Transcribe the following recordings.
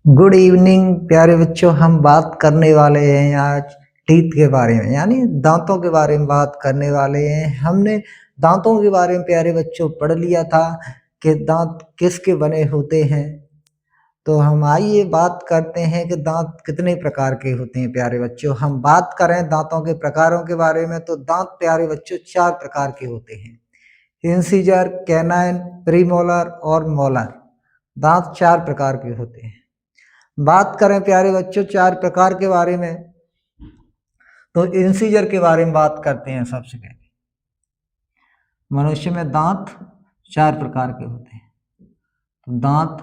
Good evening प्यारे बच्चों। हम बात करने वाले हैं आज टीथ के बारे में, यानी दांतों के बारे में बात करने वाले हैं। हमने दांतों के बारे में प्यारे बच्चों पढ़ लिया था कि दांत किसके बने होते हैं। तो हम आइए बात करते हैं कि दांत कितने प्रकार के होते हैं। प्यारे बच्चों, हम बात करें दांतों के प्रकारों के बारे में तो दांत प्यारे बच्चों 4 प्रकार के होते हैं। इंसीजर, कैनाइन, प्रीमोलर और मोलर। दांत 4 प्रकार के होते हैं। बात करें प्यारे बच्चों 4 प्रकार के बारे में तो इंसीजर के बारे में बात करते हैं। सबसे पहले मनुष्य में दांत 4 प्रकार के होते हैं। तो दांत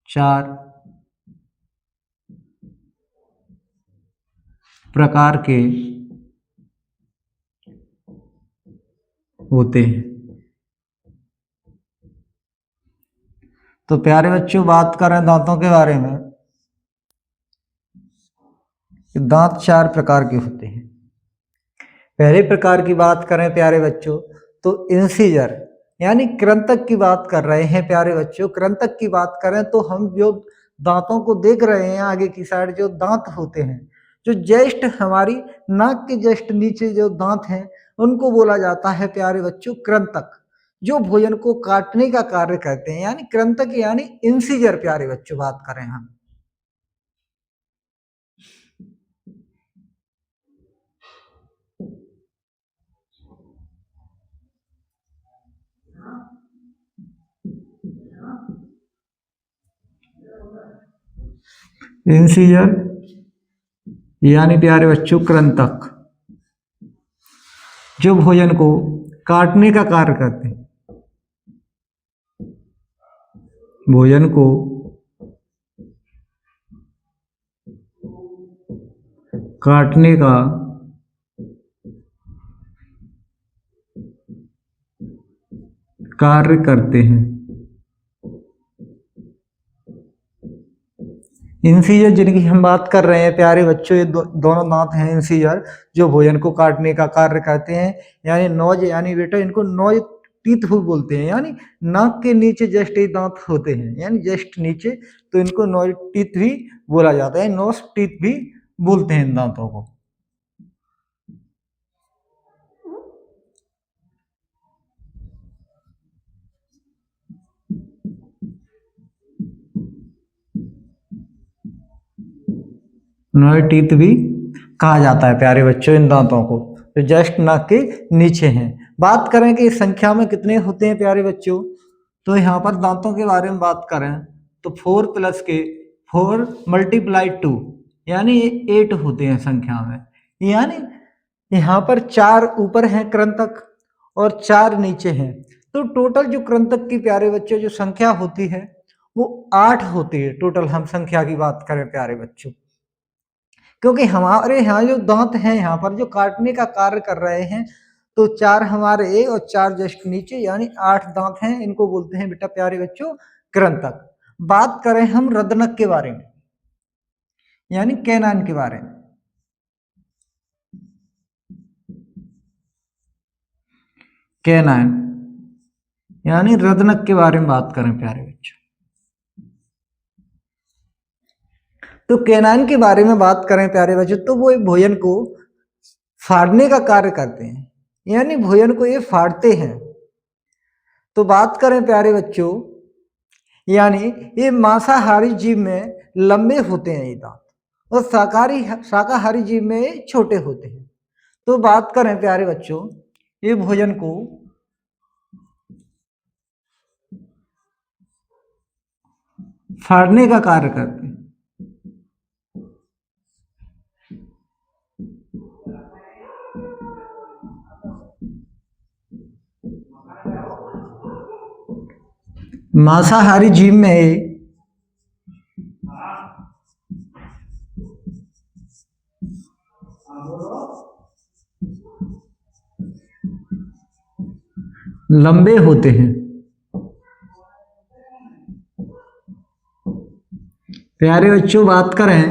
4 प्रकार के होते हैं। तो प्यारे बच्चों बात करें दांतों के बारे में, दांत 4 प्रकार के होते हैं। पहले प्रकार की बात करें प्यारे बच्चों तो इंसीजर यानी कृंतक की बात कर रहे हैं। प्यारे बच्चों कृंतक की बात करें तो हम जो दांतों को देख रहे हैं आगे की साइड जो दांत होते हैं, जो जस्ट हमारी नाक के जस्ट नीचे जो दांत हैं उनको बोला जाता है प्यारे बच्चों कृंतक, जो भोजन को काटने का कार्य करते हैं, यानी कृंतक यानी इंसीजर। प्यारे बच्चों बात करें हम इंसीजर यानी प्यारे बच्चों कृंतक, जो भोजन को काटने का कार्य करते हैं, भोजन को काटने का कार्य करते हैं। इंसीजर जिनकी हम बात कर रहे हैं प्यारे बच्चों, ये दोनों दांत हैं इंसीजर, जो भोजन को काटने का कार्य करते हैं। यानी नोज, यानी बेटा इनको नोज टीथ भी बोलते हैं, यानी नाक के नीचे जस्ट ये दांत होते हैं, यानी जस्ट नीचे, तो इनको नोज टीथ भी बोला जाता है, नोज टीथ भी बोलते हैं इन दांतों को। नोज टीथ भी कहा जाता है प्यारे बच्चों इन दांतों को, जो जस्ट नाक के नीचे हैं। बात करें कि इस संख्या में कितने होते हैं प्यारे बच्चों, तो यहाँ पर दांतों के बारे में बात करें तो 4 प्लस के 4 मल्टीप्लाई 2 यानी 8 होते हैं संख्या में। यानी यहाँ पर 4 ऊपर हैं कृंतक और 4 नीचे हैं, तो टोटल जो कृंतक की प्यारे बच्चों जो संख्या होती है वो 8 होती है। टोटल हम संख्या की बात करें प्यारे बच्चों, क्योंकि हमारे यहाँ जो दांत हैं यहाँ पर जो काटने का कार्य कर रहे हैं, तो 4 हमारे और 4 जस्ट नीचे, यानी 8 दांत हैं। इनको बोलते हैं बेटा प्यारे बच्चों कृंतक। बात करें हम रदनक के बारे में, यानी कैनाइन के बारे में। कैनाइन यानी रदनक के बारे में बात करें प्यारे बच्चों, तो कैनाइन के बारे में बात करें प्यारे बच्चों तो वो भोजन को फाड़ने का कार्य करते हैं, यानी भोजन को ये फाड़ते हैं। तो बात करें प्यारे बच्चों, यानी ये मांसाहारी जीव में लंबे होते हैं ये दांत, और शाकाहारी जीव में ये छोटे होते हैं। तो बात करें प्यारे बच्चों, ये भोजन को फाड़ने का कार्य करते हैं। मांसाहारी जीव में ये लंबे होते हैं। प्यारे बच्चों बात करें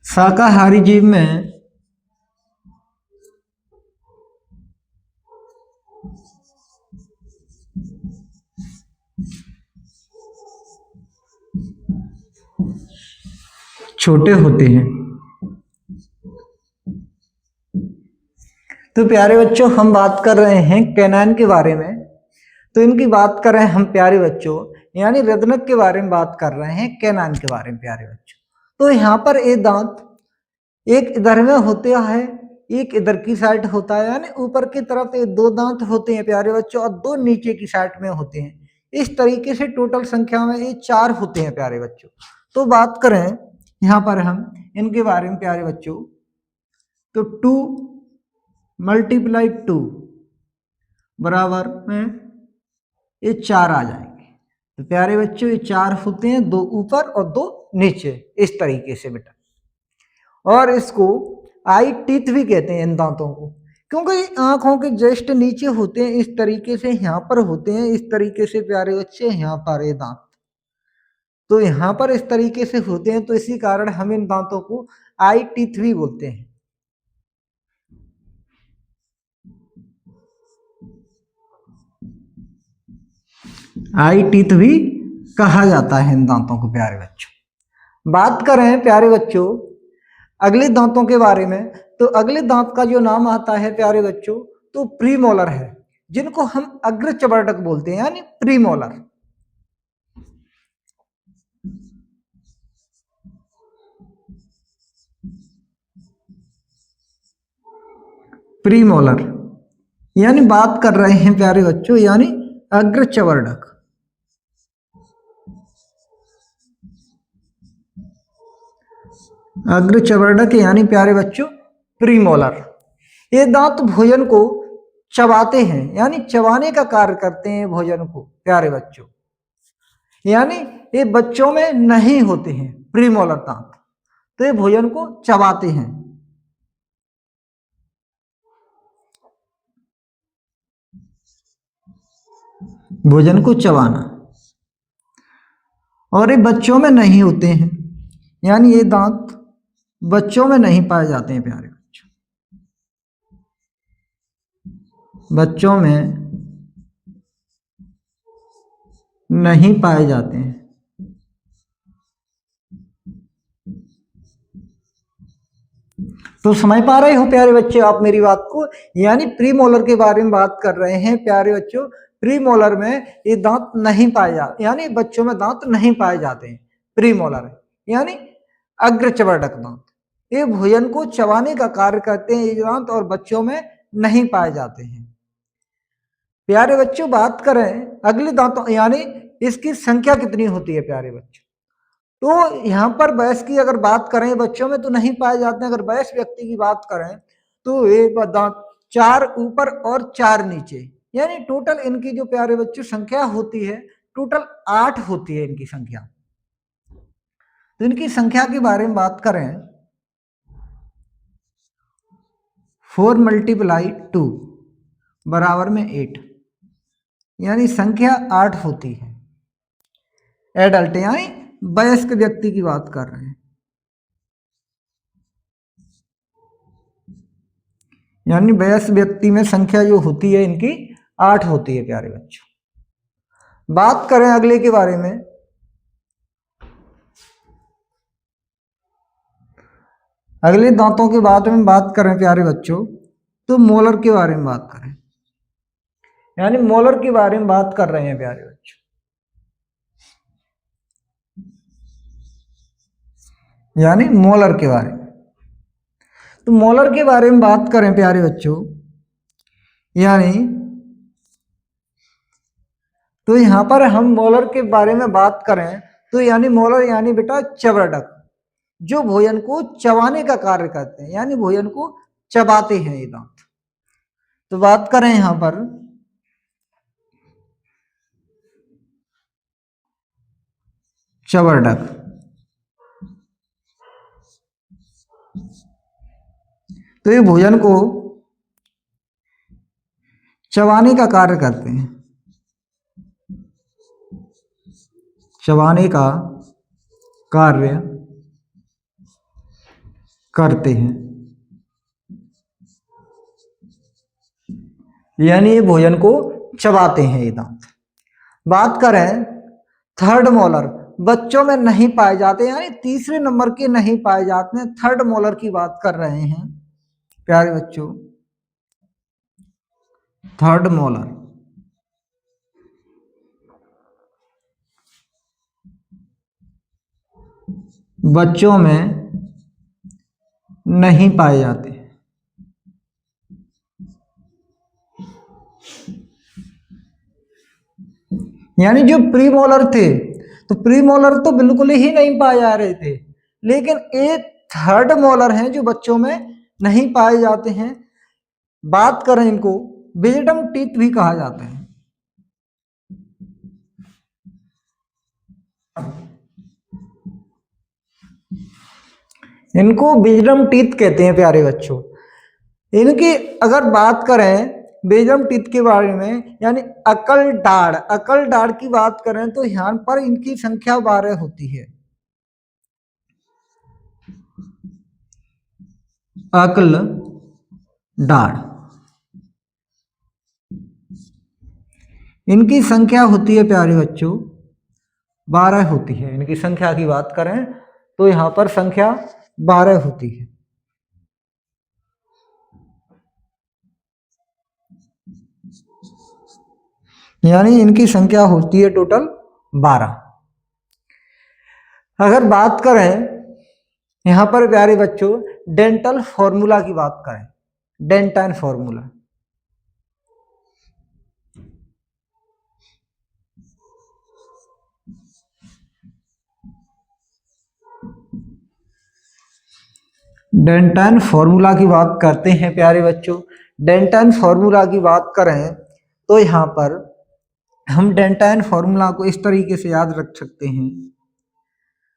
शाकाहारी जीव में छोटे होते हैं। तो प्यारे बच्चों हम बात कर रहे हैं कैनाइन के बारे में। तो इनकी बात कर रहे हैं हम प्यारे बच्चों, यानी रत्नक के बारे में बात कर रहे हैं, कैनाइन के बारे में प्यारे बच्चों। तो यहाँ पर ये दांत एक इधर में होते हैं, एक इधर की साइड होता है, यानी ऊपर की तरफ ये दो दांत होते हैं प्यारे बच्चों, और दो नीचे की साइड में होते हैं। इस तरीके से टोटल संख्या में ये 4 होते हैं प्यारे बच्चों। तो बात करें यहाँ पर हम इनके बारे में प्यारे बच्चों, तो 2 × 2 बराबर में ये 4 आ जाएंगे। तो प्यारे बच्चों ये 4 होते हैं, 2 ऊपर और 2 नीचे, इस तरीके से बेटा। और इसको आई टीथ भी कहते हैं इन दांतों को, क्योंकि आंखों के जस्ट नीचे होते हैं, इस तरीके से यहाँ पर होते हैं, इस तरीके से प्यारे बच्चे यहाँ पर ये दांत, तो यहाँ पर इस तरीके से होते हैं, तो इसी कारण हम इन दांतों को आई टीथ भी बोलते हैं। आई टीथ भी कहा जाता है इन दांतों को प्यारे बच्चों। बात करें प्यारे बच्चों अगले दांतों के बारे में, तो अगले दांत का जो नाम आता है प्यारे बच्चों, तो प्रीमोलर है, जिनको हम अग्र चवर्डक बोलते हैं, यानी प्रीमोलर। प्रीमोलर यानी बात कर रहे हैं प्यारे बच्चों, यानी अग्र चवर्डक। अग्र चवर्डक यानी प्यारे बच्चों प्रीमोलर। ये दांत भोजन को चबाते हैं, यानी चबाने का कार्य करते हैं भोजन को प्यारे बच्चों, यानी ये बच्चों में नहीं होते हैं प्रीमोलर दांत, तो ये भोजन को चबाते हैं। भोजन को चबाना, और ये बच्चों में नहीं होते हैं, यानी ये दांत बच्चों में नहीं पाए जाते हैं प्यारे बच्चों, बच्चों में नहीं पाए जाते हैं। तो समझ पा रहे हो प्यारे बच्चे आप मेरी बात को, यानी प्रीमोलर के बारे में बात कर रहे हैं प्यारे बच्चों। प्रीमोलर में ये दांत नहीं पाए जाते, यानी बच्चों में दांत नहीं पाए जाते हैं प्रीमोलर, यानी अग्र चवर्डक दांत। ये भोजन को चबाने का कार्य करते हैं ये दांत, और बच्चों में नहीं पाए जाते हैं प्यारे बच्चों। बात करें अगले दांतों, यानी इसकी संख्या कितनी होती है प्यारे बच्चों, तो यहाँ पर वयस्क की अगर बात करें, बच्चों में तो नहीं पाए जाते हैं, अगर वयस्क व्यक्ति की बात करें तो ये दांत 4 ऊपर और 4 नीचे, यानी टोटल इनकी जो प्यारे बच्चों संख्या होती है, टोटल 8 होती है इनकी संख्या। तो इनकी संख्या के बारे में बात करें, 4 × 2 बराबर में 8, यानी संख्या 8 होती है। एडल्ट यानी वयस्क व्यक्ति की बात कर रहे हैं, यानी वयस्क व्यक्ति में संख्या जो होती है इनकी 8 होती है प्यारे बच्चों। बात करें अगले के बारे में, अगले दांतों के बारे में बात करें प्यारे बच्चों, तो मोलर के बारे में बात करें, यानी मोलर के बारे में बात कर रहे हैं प्यारे बच्चों, यानी मोलर के बारे में। तो मोलर के बारे में बात करें प्यारे बच्चों, यानी तो यहां पर हम मोलर के बारे में बात करें, तो यानी मोलर यानी बेटा चवर्डक, जो भोजन को चबाने का कार्य करते हैं, यानी भोजन को चबाते हैं ये दांत। तो बात करें यहां पर चवर्डक, तो ये भोजन को चबाने का कार्य करते हैं, चबाने का कार्य करते हैं, यानी ये भोजन को चबाते हैं ये दांत। बात करें थर्ड मोलर, बच्चों में नहीं पाए जाते, यानी तीसरे नंबर के नहीं पाए जाते हैं। थर्ड मोलर की बात कर रहे हैं प्यारे बच्चों, थर्ड मोलर। बच्चों में नहीं पाए जाते। यानी जो प्रीमोलर थे, तो प्रीमोलर तो बिल्कुल ही नहीं पाए जा रहे थे, लेकिन एक थर्ड मोलर हैं जो बच्चों में नहीं पाए जाते हैं। बात करें इनको विजडम टीथ भी कहा जाता है। इनको विजडम टीथ कहते हैं प्यारे बच्चों। इनकी अगर बात करें विजडम टीथ के बारे में, यानी अकल दाढ़ की बात करें तो यहाँ पर इनकी संख्या 12 होती है। अकल दाढ़ इनकी संख्या होती है प्यारे बच्चों 12 होती है। इनकी संख्या की बात करें तो यहाँ पर संख्या 12 होती है। यानी इनकी संख्या होती है टोटल 12। अगर बात करें यहां पर प्यारे बच्चों डेंटल फॉर्मूला की बात करें, डेंटाइन फॉर्मूला, डेंटाइन फॉर्मूला की बात करते हैं प्यारे बच्चों। डेंटाइन फॉर्मूला की बात करें तो यहाँ पर हम डेंटाइन फॉर्मूला को इस तरीके से याद रख सकते हैं।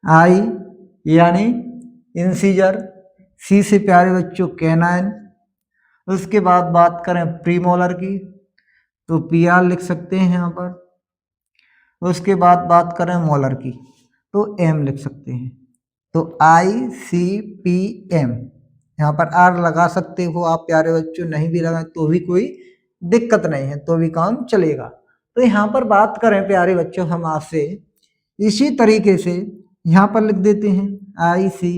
आई यानी इंसीजर, सी से प्यारे बच्चों कैनाइन, उसके बाद बात करें प्रीमोलर की तो पी आर लिख सकते हैं यहाँ पर, उसके बाद बात करें मोलर की तो एम लिख सकते हैं। तो आई सी पी एम, यहाँ पर आर लगा सकते हो आप प्यारे बच्चों, नहीं भी लगाए तो भी कोई दिक्कत नहीं है, तो भी काम चलेगा। तो यहाँ पर बात करें प्यारे बच्चों हम आपसे इसी तरीके से यहाँ पर लिख देते हैं आई सी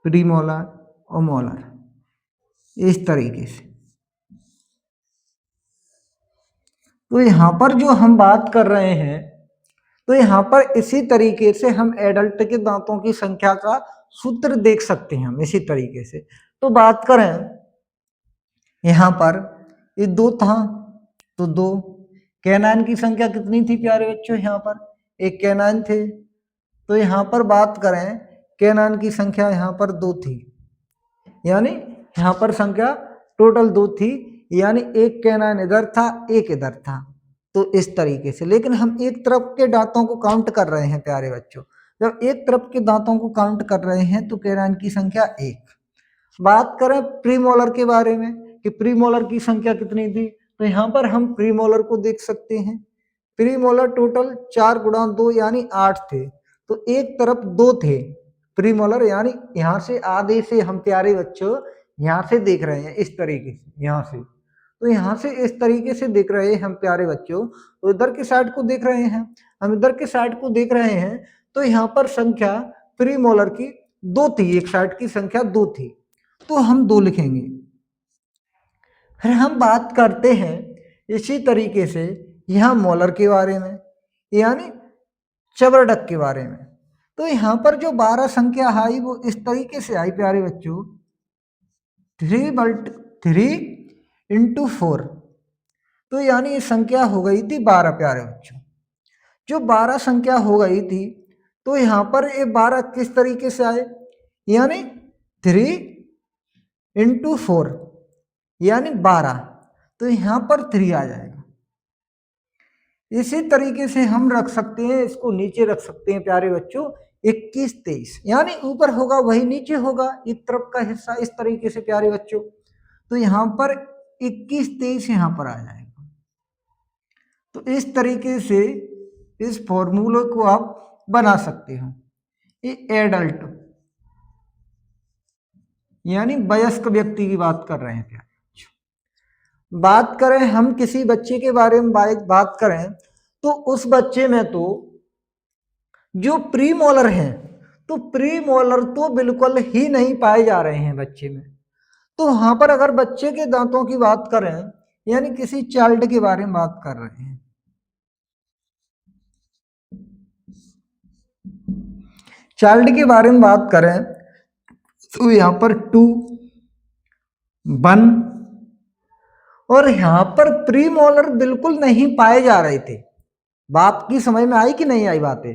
प्रीमोलर और मोलर, इस तरीके से। तो यहाँ पर जो हम बात कर रहे हैं तो यहाँ पर इसी तरीके से हम एडल्ट के दांतों की संख्या का सूत्र देख सकते हैं हम इसी तरीके से। तो बात करें यहाँ पर ये 2 था तो 2, कैनाइन की संख्या कितनी थी प्यारे बच्चों, यहाँ पर एक कैनाइन थे। तो यहाँ पर बात करें कैनाइन की संख्या यहाँ पर 2 थी, यानी यहाँ पर संख्या टोटल 2 थी, यानी एक कैनाइन इधर था एक इधर था। तो इस तरीके से, लेकिन हम एक तरफ के दांतों को काउंट कर रहे हैं प्यारे बच्चों। जब एक तरफ के दांतों को काउंट कर रहे हैं तो कैनाइन की संख्या 1। बात करें प्रीमोलर के बारे में कि प्रीमोलर की संख्या कितनी थी, तो यहाँ पर हम प्रीमोलर को देख सकते हैं। प्रीमोलर टोटल 4 गुणा 2 यानी 8 थे, तो एक तरफ 2 थे प्रीमोलर, यानी यहाँ से आधे से हम प्यारे बच्चों यहाँ से देख रहे हैं इस तरीके से, यहाँ से, तो यहाँ से इस तरीके से देख रहे हैं हम प्यारे बच्चों। तो इधर के साइड को देख रहे हैं हम, इधर के साइड को देख रहे हैं, तो यहाँ पर संख्या प्रीमोलर की 2 थी, एक साइड की संख्या 2 थी, तो हम 2 लिखेंगे। फिर हम बात करते हैं इसी तरीके से यहाँ मोलर के बारे में, यानी चबरडक के बारे में। तो यहाँ पर जो 12 संख्या आई वो इस तरीके से आई प्यारे बच्चों, 3 × 4, तो यानी ये संख्या हो गई थी 12 प्यारे बच्चों। जो 12 संख्या हो गई थी तो यहाँ पर ये 12 किस तरीके से आए, यानी 3 × 4 यानी 12, तो यहाँ पर 3 आ जाएगा। इसी तरीके से हम रख सकते हैं, इसको नीचे रख सकते हैं प्यारे बच्चों 21 23, यानी ऊपर होगा वही नीचे होगा, एक तरफ का हिस्सा इस तरीके से प्यारे बच्चों। तो यहाँ पर 21 23 यहाँ पर आ जाएगा। तो इस तरीके से इस फॉर्मूले को आप बना सकते हो। ये एडल्ट यानी वयस्क व्यक्ति की बात कर रहे हैं प्यारे। बात करें हम किसी बच्चे के बारे में बात करें तो उस बच्चे में तो जो प्रीमोलर हैं, तो प्रीमोलर तो बिल्कुल ही नहीं पाए जा रहे हैं बच्चे में। तो वहां पर अगर बच्चे के दांतों की बात करें, यानी किसी चाइल्ड के बारे में बात कर रहे हैं, चाइल्ड के बारे में बात करें तो यहां पर 2, 1 और यहां पर प्रीमोलर बिल्कुल नहीं पाए जा रहे थे। बात की समझ में आई कि नहीं आई बातें?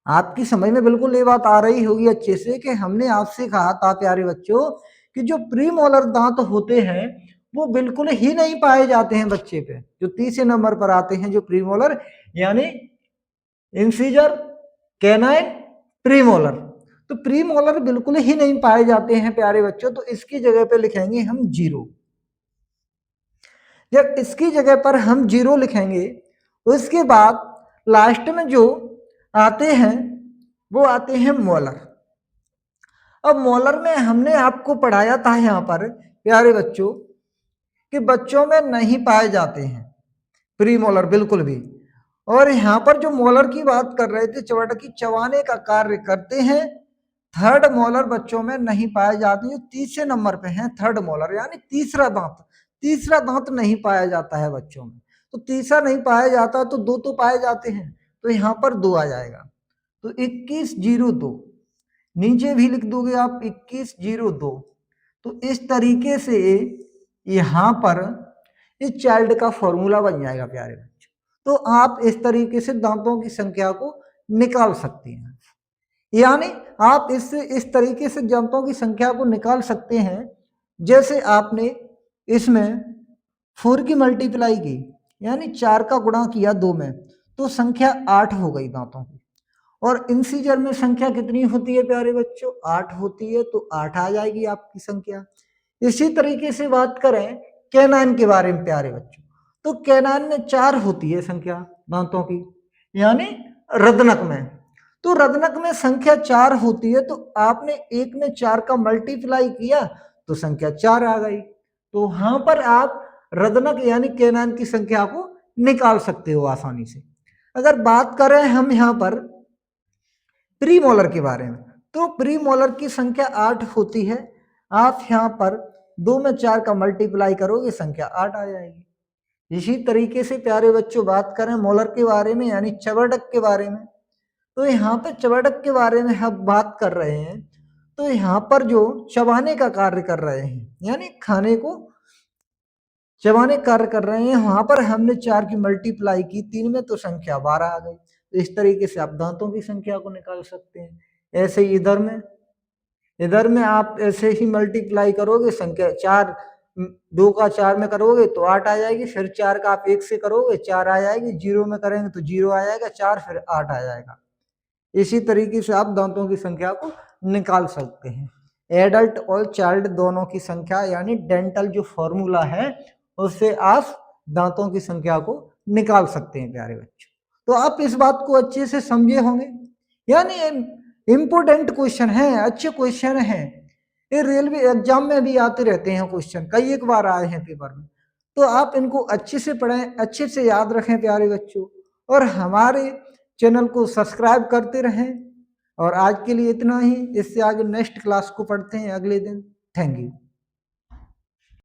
आपकी समझ में बिल्कुल ये बात आ रही होगी अच्छे से कि हमने आपसे कहा था प्यारे बच्चों कि जो प्रीमोलर दांत होते हैं वो बिल्कुल ही नहीं पाए जाते हैं बच्चे पे। जो तीसरे नंबर पर आते हैं जो प्रीमोलर, यानी इंसीजर, कैनाइन, प्रीमोलर, तो प्रीमोलर बिल्कुल ही नहीं पाए जाते हैं प्यारे बच्चों। तो इसकी जगह पे लिखेंगे हम 0। जब इसकी जगह पर हम 0 लिखेंगे उसके बाद लास्ट में जो आते हैं वो आते हैं मोलर। अब मोलर में हमने आपको पढ़ाया था यहाँ पर प्यारे बच्चों कि बच्चों में नहीं पाए जाते हैं प्रीमोलर बिल्कुल भी। और यहाँ पर जो मोलर की बात कर रहे थे, चवट की चबाने का कार्य करते हैं। थर्ड मोलर बच्चों में नहीं पाए जाते, जो तीसरे नंबर पे हैं थर्ड मोलर, यानी तीसरा दांत नहीं पाया जाता है बच्चों में। तो तीसरा नहीं पाया जाता तो 2 तो पाए जाते हैं, तो यहाँ पर 2 आ जाएगा। तो 2102 नीचे भी लिख दोगे आप 2102। तो इस तरीके से यहाँ पर इस चाइल्ड का फॉर्मूला बन जाएगा प्यारे बच्चों। तो आप इस तरीके से दांतों की संख्या को निकाल सकते हैं, यानी आप इससे इस तरीके से दांतों की संख्या को निकाल सकते हैं। जैसे आपने इसमें 4 की मल्टीप्लाई की, यानी 4 का गुणा किया 2 में, तो संख्या 8 हो गई दांतों की। और इंसीजर में संख्या कितनी होती है प्यारे बच्चों? 8 होती है, तो 8 आ जाएगी आपकी संख्या। इसी तरीके से बात करें कैनाइन के बारे में प्यारे बच्चों, तो कैनाइन में 4 होती है संख्या दांतों की, यानी रदनक में। तो रदनक में संख्या 4 होती है, तो आपने 1 में 4 का मल्टीप्लाई किया तो संख्या 4 आ गई। तो वहां पर आप रदनक यानी कैनाइन की संख्या को निकाल सकते हो आसानी से। अगर बात करें हम यहाँ पर प्रीमोलर के बारे में, तो प्रीमोलर की संख्या 8 होती है। आप यहाँ पर 2 में 4 का मल्टीप्लाई करोगे संख्या 8 आ जाएगी। इसी तरीके से प्यारे बच्चों बात करें मोलर के बारे में, यानी चबरडक के बारे में, तो यहाँ पे चबरडक के बारे में हम बात कर रहे हैं। तो यहाँ पर जो चबाने का कार्य कर रहे हैं, यानी खाने को चबाने कार्य कर रहे हैं, वहां पर हमने 4 की मल्टीप्लाई की 3 में, तो संख्या 12 आ गई। तो इस तरीके से आप दांतों की संख्या को निकाल सकते हैं। ऐसे ही इधर में आप ऐसे ही मल्टीप्लाई करोगे, संख्या 4 2 का 4 में करोगे तो 8 आ जाएगी, फिर 4 का आप 1 से करोगे 4 आ जाएगी, 0 में करेंगे तो 0 आ जाएगा, 4 फिर 8 आ जाएगा। इसी तरीके से आप दांतों की संख्या को निकाल सकते हैं। एडल्ट और चाइल्ड दोनों की संख्या, यानी डेंटल जो फॉर्मूला है उससे आप दांतों की संख्या को निकाल सकते हैं प्यारे बच्चों। तो आप इस बात को अच्छे से समझे होंगे, यानी इंपोर्टेंट क्वेश्चन है, अच्छे क्वेश्चन है। ये रेलवे एग्जाम में भी आते रहते हैं क्वेश्चन, कई एक बार आए हैं पेपर में। तो आप इनको अच्छे से पढ़ें, अच्छे से याद रखें प्यारे बच्चों, और हमारे चैनल को सब्सक्राइब करते रहें। और आज के लिए इतना ही, इससे आगे नेक्स्ट क्लास को पढ़ते हैं अगले दिन। Thank you.